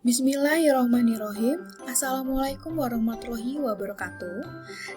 Bismillahirrahmanirrahim. Assalamualaikum warahmatullahi wabarakatuh.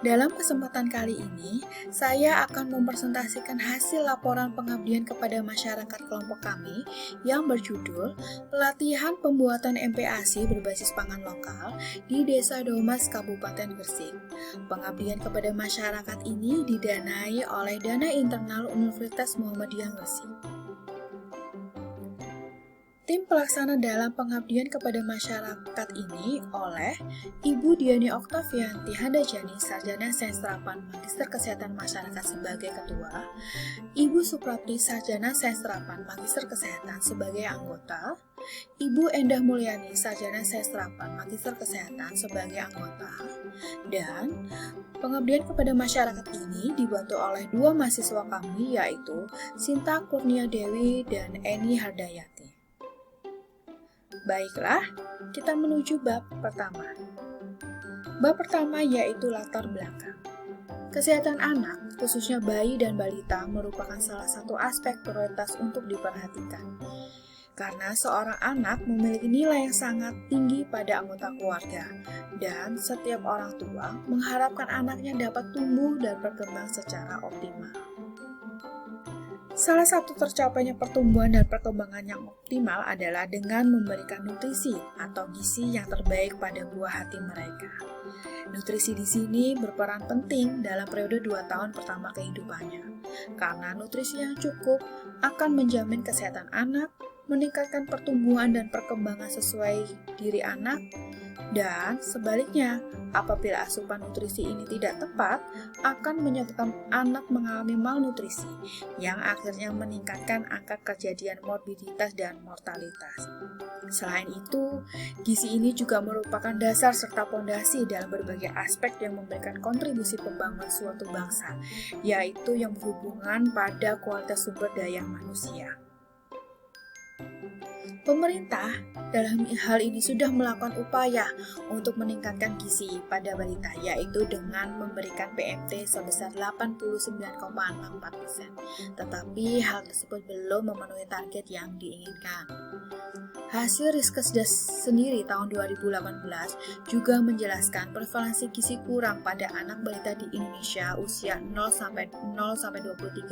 Dalam kesempatan kali ini, saya akan mempresentasikan hasil laporan pengabdian kepada masyarakat kelompok kami yang berjudul Pelatihan Pembuatan MPASI berbasis pangan lokal di Desa Domas, Kabupaten Gresik. Pengabdian kepada masyarakat ini didanai oleh Dana Internal Universitas Muhammadiyah Gresik. Tim pelaksana dalam pengabdian kepada masyarakat ini oleh Ibu Diani Oktavianti Handajani, Sarjana Sainstrapan Magister Kesehatan Masyarakat sebagai Ketua, Ibu Suprapti, Sarjana Sainstrapan Magister Kesehatan sebagai Anggota, Ibu Endah Mulyani, Sarjana Sainstrapan Magister Kesehatan sebagai Anggota, dan pengabdian kepada masyarakat ini dibantu oleh dua mahasiswa kami yaitu Sinta Kurnia Dewi dan Eni Hardayati. Baiklah, kita menuju bab pertama. Bab pertama yaitu latar belakang. Kesehatan anak, khususnya bayi dan balita, merupakan salah satu aspek prioritas untuk diperhatikan. Karena seorang anak memiliki nilai yang sangat tinggi pada anggota keluarga, dan setiap orang tua mengharapkan anaknya dapat tumbuh dan berkembang secara optimal. Salah satu tercapainya pertumbuhan dan perkembangan yang optimal adalah dengan memberikan nutrisi atau gizi yang terbaik pada buah hati mereka. Nutrisi di sini berperan penting dalam periode 2 tahun pertama kehidupannya, karena nutrisi yang cukup akan menjamin kesehatan anak, meningkatkan pertumbuhan dan perkembangan sesuai diri anak, dan sebaliknya, apabila asupan nutrisi ini tidak tepat, akan menyebabkan anak mengalami malnutrisi, yang akhirnya meningkatkan angka kejadian morbiditas dan mortalitas. Selain itu, gizi ini juga merupakan dasar serta pondasi dalam berbagai aspek yang memberikan kontribusi pembangunan suatu bangsa, yaitu yang berhubungan pada kualitas sumber daya manusia. Pemerintah dalam hal ini sudah melakukan upaya untuk meningkatkan gizi pada balita, yaitu dengan memberikan PMT sebesar 89,64%. Tetapi hal tersebut belum memenuhi target yang diinginkan. Hasil Riskesdas sendiri tahun 2018 juga menjelaskan prevalensi gizi kurang pada anak balita di Indonesia usia 0-23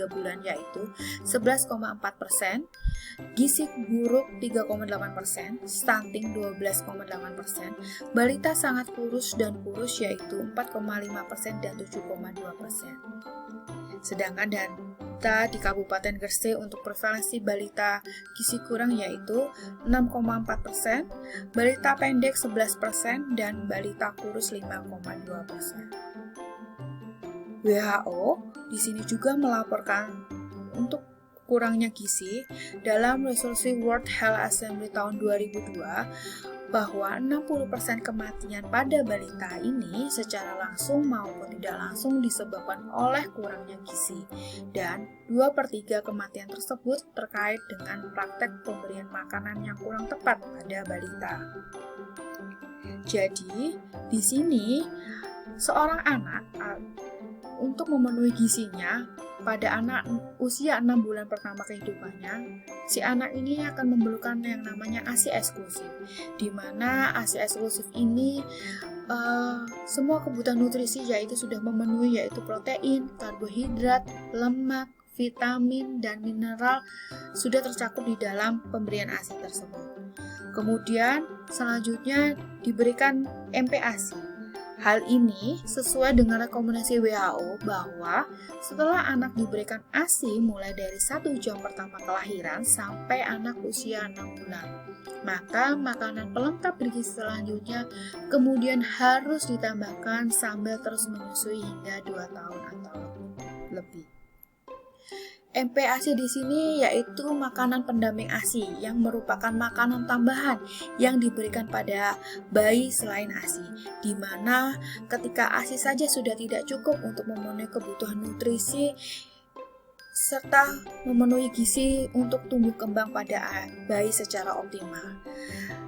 bulan yaitu 11,4%, gizi buruk 3,8%, stunting 12,8%, balita sangat kurus dan kurus yaitu 4,5% dan 7,2%. Sedangkan data di Kabupaten Gresik untuk prevalensi balita gizi kurang yaitu 6,4%, balita pendek 11%, dan balita kurus 5,2%. WHO di sini juga melaporkan untuk kurangnya gizi dalam resolusi World Health Assembly tahun 2002 bahwa 60% kematian pada balita ini secara langsung maupun tidak langsung disebabkan oleh kurangnya gizi, dan 2/3 kematian tersebut terkait dengan praktek pemberian makanan yang kurang tepat pada balita. Jadi, di sini seorang anak untuk memenuhi gizinya pada anak usia 6 bulan pertama kehidupannya, si anak ini akan memerlukan yang namanya ASI eksklusif, di mana ASI eksklusif ini semua kebutuhan nutrisi yaitu sudah memenuhi, yaitu protein, karbohidrat, lemak, vitamin, dan mineral sudah tercakup di dalam pemberian ASI tersebut. Kemudian selanjutnya diberikan MPASI. Hal ini sesuai dengan rekomendasi WHO bahwa setelah anak diberikan ASI mulai dari 1 jam pertama kelahiran sampai anak usia 6 bulan, maka makanan pelengkap gizi selanjutnya kemudian harus ditambahkan sambil terus menyusui hingga 2 tahun atau lebih. MPASI di sini yaitu makanan pendamping ASI yang merupakan makanan tambahan yang diberikan pada bayi selain ASI, di mana ketika ASI saja sudah tidak cukup untuk memenuhi kebutuhan nutrisi serta memenuhi gizi untuk tumbuh kembang pada bayi secara optimal.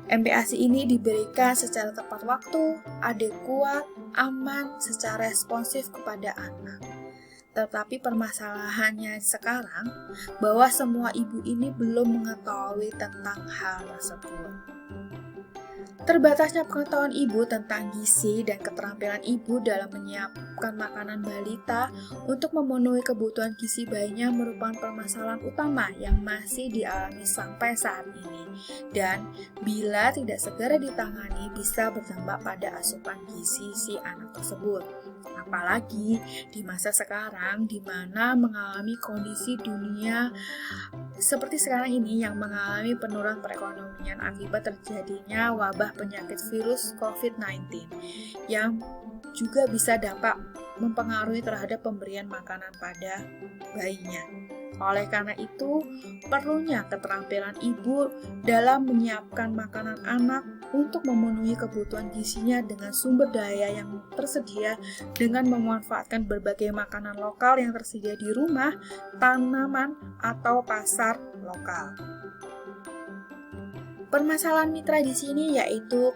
MPASI ini diberikan secara tepat waktu, adekuat, aman, secara responsif kepada anak. Tetapi permasalahannya sekarang bahwa semua ibu ini belum mengetahui tentang hal tersebut. Terbatasnya pengetahuan ibu tentang gizi dan keterampilan ibu dalam menyiapkan makanan balita untuk memenuhi kebutuhan gizi bayinya merupakan permasalahan utama yang masih dialami sampai saat ini. Dan bila tidak segera ditangani bisa berdampak pada asupan gizi si anak tersebut. Apalagi di masa sekarang di mana mengalami kondisi dunia seperti sekarang ini yang mengalami penurunan perekonomian akibat terjadinya wabah penyakit virus COVID-19 yang juga bisa dapat mempengaruhi terhadap pemberian makanan pada bayinya. Oleh karena itu, perlunya keterampilan ibu dalam menyiapkan makanan anak untuk memenuhi kebutuhan gizinya dengan sumber daya yang tersedia dengan memanfaatkan berbagai makanan lokal yang tersedia di rumah, tanaman, atau pasar lokal. Permasalahan mitra di sini yaitu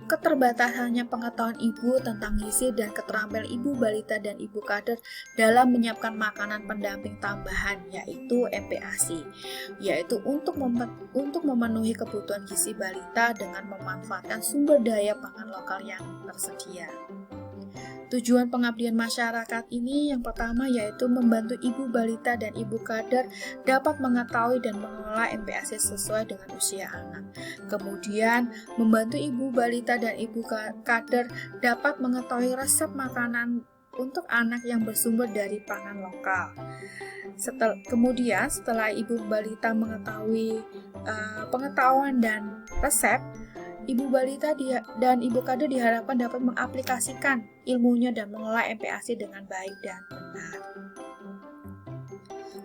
keterbatasannya pengetahuan ibu tentang gizi dan keterampilan ibu balita dan ibu kader dalam menyiapkan makanan pendamping tambahan yaitu MPASI, yaitu untuk memenuhi kebutuhan gizi balita dengan memanfaatkan sumber daya pangan lokal yang tersedia. Tujuan pengabdian masyarakat ini yang pertama yaitu membantu ibu balita dan ibu kader dapat mengetahui dan mengelola MPASI sesuai dengan usia anak. Kemudian, membantu ibu balita dan ibu kader dapat mengetahui resep makanan untuk anak yang bersumber dari pangan lokal. Kemudian, setelah ibu balita mengetahui pengetahuan dan resep, ibu balita dan ibu kader diharapkan dapat mengaplikasikan ilmunya dan mengelola MPASI dengan baik dan benar.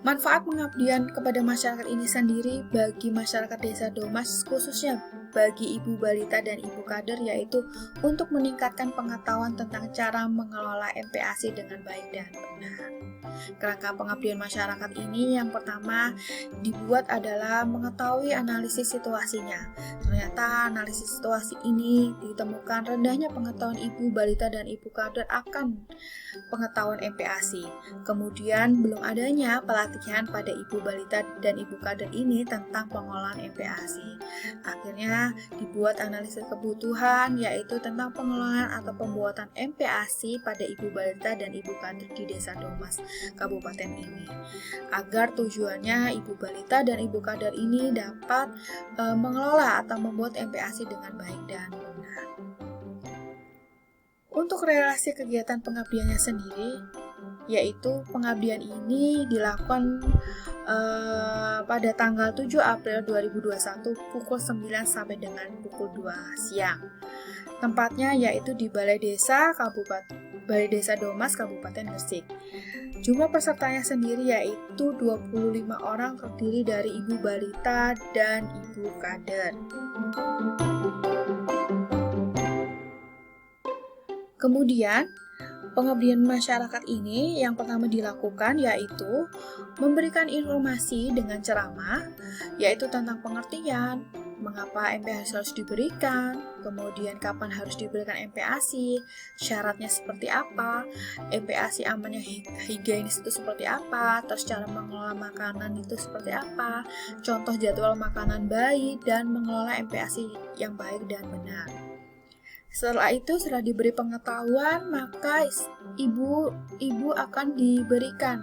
Manfaat pengabdian kepada masyarakat ini sendiri bagi masyarakat Desa Domas, khususnya bagi ibu balita dan ibu kader, yaitu untuk meningkatkan pengetahuan tentang cara mengelola MPASI dengan baik dan benar. Kerangka pengabdian masyarakat ini yang pertama dibuat adalah mengetahui analisis situasinya. Ternyata analisis situasi ini ditemukan rendahnya pengetahuan ibu balita dan ibu kader akan pengetahuan MPASI. Kemudian belum adanya pelatihan pada ibu balita dan ibu kader ini tentang pengolahan MPASI. Akhirnya dibuat analisis kebutuhan yaitu tentang pengelolaan atau pembuatan MPASI pada ibu balita dan ibu kader di Desa Domas, Kabupaten ini, agar tujuannya ibu balita dan ibu kader ini dapat mengelola atau membuat MPASI dengan baik dan benar. Untuk relasi kegiatan pengabdiannya sendiri, yaitu pengabdian ini dilakukan pada tanggal 7 April 2021 pukul 9 sampai dengan pukul 2 siang. Tempatnya yaitu di Balai Desa Domas Kabupaten Gresik. Jumlah pesertanya sendiri yaitu 25 orang terdiri dari ibu balita dan ibu kader. Kemudian, pengabdian masyarakat ini yang pertama dilakukan yaitu memberikan informasi dengan ceramah, yaitu tentang pengertian, mengapa MPASI harus diberikan, kemudian kapan harus diberikan MPASI, syaratnya seperti apa, MPASI amannya higienis itu seperti apa, terus cara mengelola makanan itu seperti apa, contoh jadwal makanan bayi, dan mengelola MPASI yang baik dan benar. Setelah itu, setelah diberi pengetahuan, maka ibu akan diberikan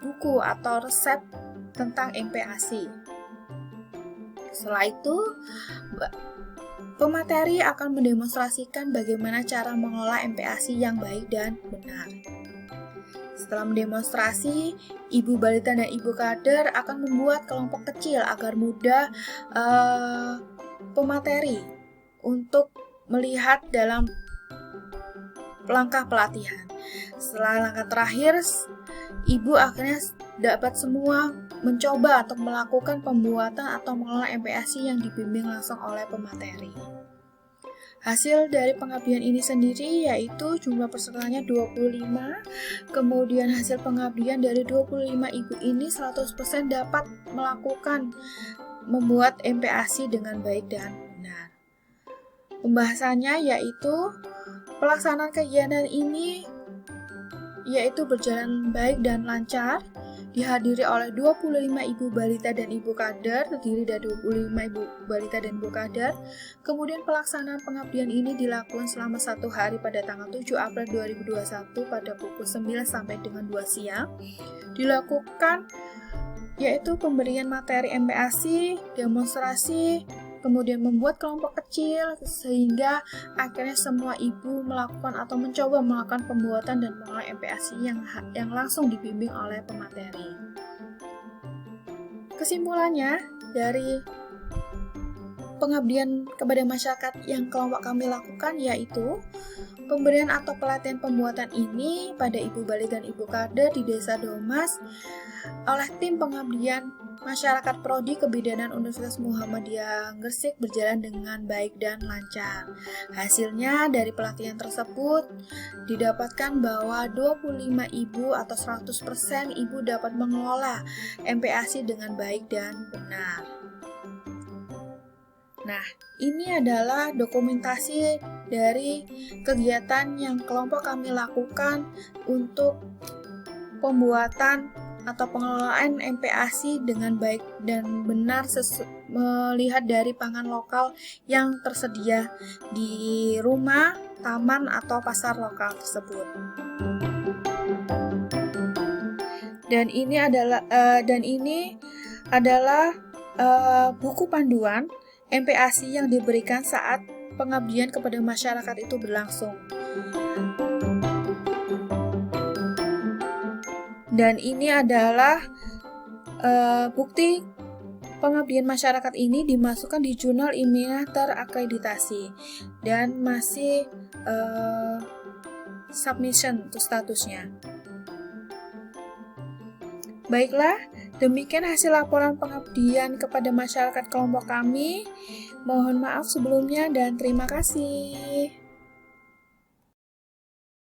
buku atau resep tentang MPASI. Setelah itu, pemateri akan mendemonstrasikan bagaimana cara mengelola MPASI yang baik dan benar. Setelah mendemonstrasi, ibu balita dan ibu kader akan membuat kelompok kecil agar mudah pemateri untuk melihat dalam langkah pelatihan. Setelah langkah terakhir, ibu akhirnya dapat semua mencoba untuk melakukan pembuatan atau mengelola MPASI yang dibimbing langsung oleh pemateri. Hasil dari pengabdian ini sendiri yaitu jumlah pesertanya 25, kemudian hasil pengabdian dari 25 ibu ini 100% dapat membuat MPASI dengan baik dan benar. Pembahasannya yaitu pelaksanaan kegiatan ini yaitu berjalan baik dan lancar, dihadiri oleh 25 ibu balita dan ibu kader, terdiri dari 25 ibu balita dan ibu kader. Kemudian pelaksanaan pengabdian ini dilakukan selama 1 hari pada tanggal 7 April 2021 pada pukul 9 sampai dengan 2 siang. Dilakukan yaitu pemberian materi MPASI, demonstrasi, kemudian membuat kelompok kecil sehingga akhirnya semua ibu melakukan atau mencoba melakukan pembuatan dan mengolah MPASI yang langsung dibimbing oleh pemateri. Kesimpulannya dari pengabdian kepada masyarakat yang kelompok kami lakukan yaitu pemberian atau pelatihan pembuatan ini pada ibu balita dan ibu kader di Desa Domas oleh tim pengabdian masyarakat Prodi Kebidanan Universitas Muhammadiyah Gresik berjalan dengan baik dan lancar. Hasilnya dari pelatihan tersebut didapatkan bahwa 25 ibu atau 100% ibu dapat mengelola MPASI dengan baik dan benar. Nah, ini adalah dokumentasi dari kegiatan yang kelompok kami lakukan untuk pembuatan atau pengelolaan MPASI dengan baik dan benar melihat dari pangan lokal yang tersedia di rumah, taman, atau pasar lokal tersebut. Dan ini adalah buku panduan MPASI yang diberikan saat pengabdian kepada masyarakat itu berlangsung. Dan ini adalah bukti pengabdian masyarakat ini dimasukkan di jurnal ilmiah terakreditasi dan masih submission untuk statusnya. Baiklah, demikian hasil laporan pengabdian kepada masyarakat kelompok kami. Mohon maaf sebelumnya dan terima kasih.